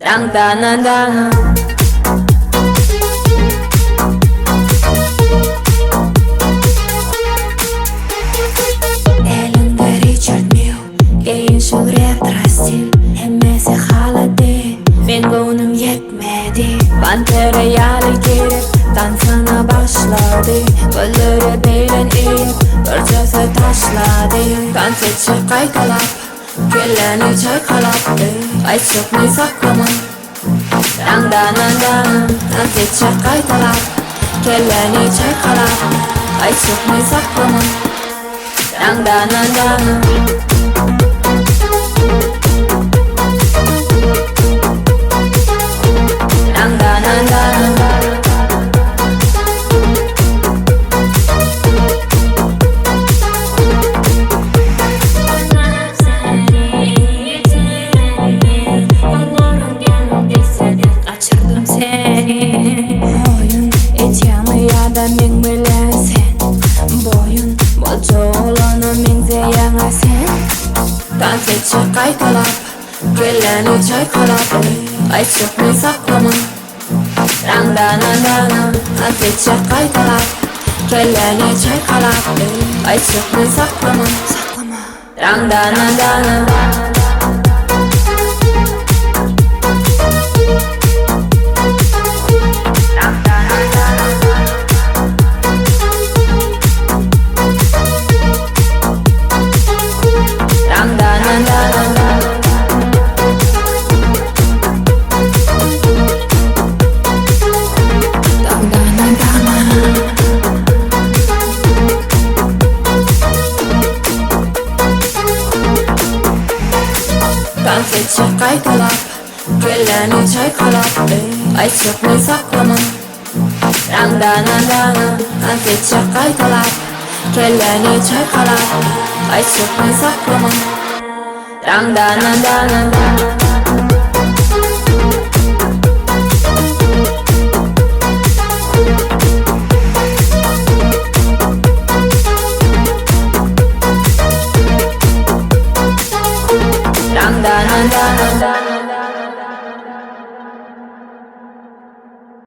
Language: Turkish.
Dandana. Elinde Richard Mille, giyinşil retro stil. Hemmesi haladi, men ko'nglim yetmedi. Panterayali girip dansana başladı. Qo'llari bilan eğip barchasi tashladi. Konsertchi qaytalab, kelani chayqalab, aytishni saqlama. Dandana, konsertchi qaytalab, kelani chayqalab, aytishni saqlama. Dandana. Kaçırdım seni. Oyun etiyamı ya da men bilesin. Boyun bolca olana menze yana sen. Konsertchi qaytalab, kelani chayqalab, aytishni saqlama. Dandana, konsertchi qaytalab, kelani chayqalab, aytishni saqlama. Dandana. Konsertchi qaytalab, kelani chayqalab, aytishni saqlama. Dandana, konsertchi qaytalab, kelani chayqalab, aytishni saqlama. Dandana.